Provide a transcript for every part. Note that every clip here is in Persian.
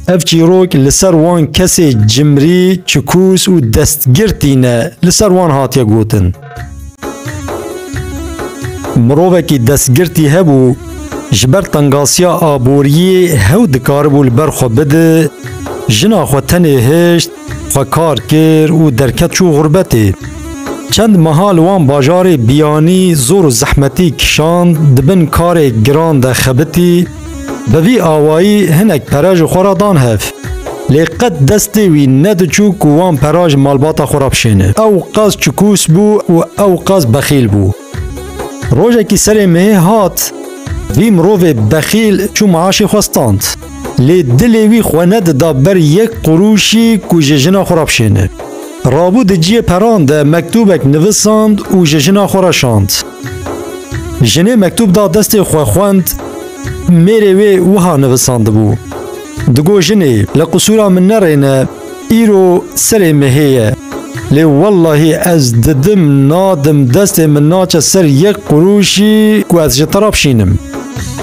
اف چیروک لسر وان کسی جمری چکوس و دستگرتینه لسر وان هاتیه گوتن. مروه کی دستگرتی هبو جبر تنگاسیا آبوری هو دکاربو البرخو بده جنا خو تنه هشت خو کار کر و درکت چو غربتی. چند محال وان باجار بیانی زور و زحمتی کشاند دبن کار گران ده خبتی بوی آوایی هنک پراج خوردان هف لیقت دستی وی ند چوک وان پراج مالباتا خوراب شینه او قاز چکوس بو و او قاز بخیل بو. روژه کی سر مه هات وی مروه بخیل چو معاشی خواستاند لی دلی وی خواند دا بر یک قروشی کو ججنا خوراب شینه. رابو دجیه پران ده مکتوبک نویساند و ججنا خوراشاند. جنه مکتوب دا دست خواند میره وی وها نویساند بو. دگو جنه لقصورا من نرینه ایرو سر مهیه لی والله از ددم نادم دست من ناچه سر یک قروشی کو از جتراب شینم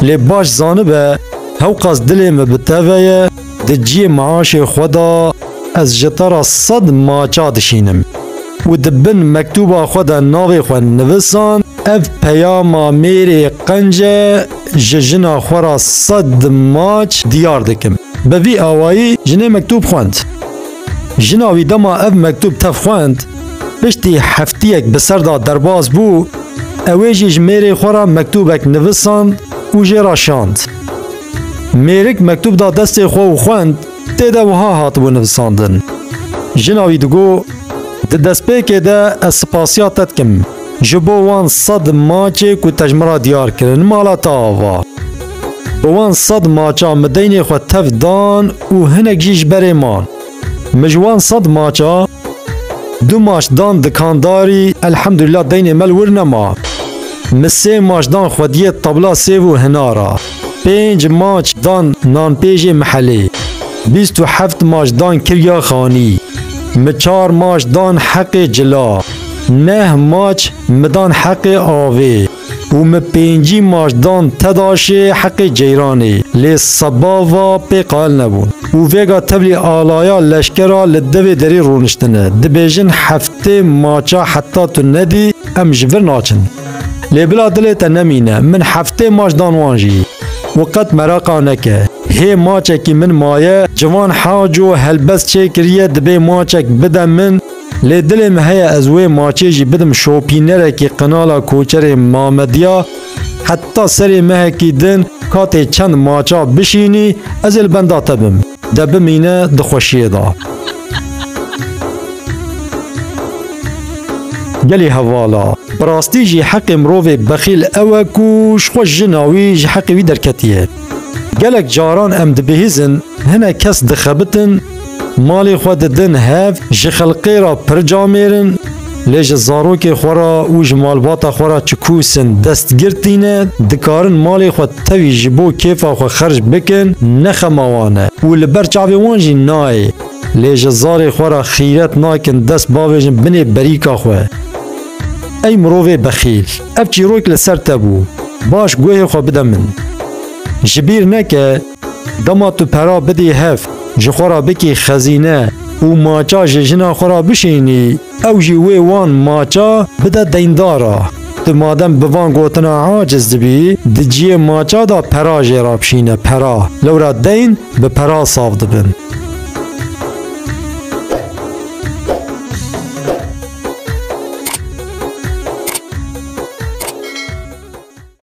لی باش زانبه هو قاس دلیم بتویه دجی معاش خدا از جترا صد ماچا دشینم و دبن مکتوبا خدا ناوی خود نویسان اف پیاما میری قنجه ججنا خورا صد ماچ دیار دکم بوی آوایی جنه مکتوب خواند. جناوی دما اف مکتوب تف خواند پشتی هفتیک بسر دا درباز بو اویجی جمیری خورا مکتوبک نویساند و جرا شاند. میرک مکتوب دا دست خو خواند تیده وها هاتبو نویساندن. جناوی دگو ده دست پیکه ده اسپاسیاتت کم جبو وان صد ماچه کو تجمرا دیار کرن مالا تا آوا. بوان صد ماچا مدین خو تف دان و هنک جیش بره مان. مجوان صد ماچا دو ماش دان دکانداری الحمدلله دین مل ورنما. مسه ماش دان خودیه طبلا سیو هنارا. 5 ماچ دان نان پیج محلی. 27 ماش دان کریا خانی. 4 ماش دان حق جلا. 9 ماچ مدان حق آوی. و 5 ماش دان تداشه حق جیرانی لی صباوا پی قال نبون و ویگا تبلی آلایا لشکرا لدوی دری رونشتنه دبیجن هفته ماچا حتی تو ندی ام جور ناچن لی بلا دلیتا نمینه من هفته ماش دان وانجی وقت مراقا نکه هی ماچه کی من مایه جوان حاجو هلبس چه کریه دبی ماچک بده من لی دلم هیا از وی ماچه جی بدم شوپینره کی قنالا کوچر مامدیا حتی سری مهکی دن کاتی چند ماچا بشینی از البندا تبم دبم اینه دخوشیه دا گلی حوالا براستی جی حق مروه بخیل اوکوش خوش جناوی جی حق وی درکتیه گلک جاران ام دبهیزن هنه کس دخبتن مالی خود دن هف جخلقی را پر جامیرن لیج زاروک خورا و جمالباتا خورا چکوسن دست گرتینه دکارن مالی خود تاوی جبو کیفا خو خرج بکن نخماوانه و لبر چاوی وانجی نای لیج زاری خورا خیرت ناکن دست باویجن بنی بریکا خواه ای مروه بخیل اف چیروک لسر تبو باش گوه خو بده من جبیر نکه دما تو پرا بدی هف جخورا بکی خزینه و ماچا جنا خورا بشینی او جوی وان ماچا بده دیندارا تو مادم بوان گوتنا عاجز دبی دجی ماچا دا پرا جراب شینه پرا لورا دین به پرا صاف دبن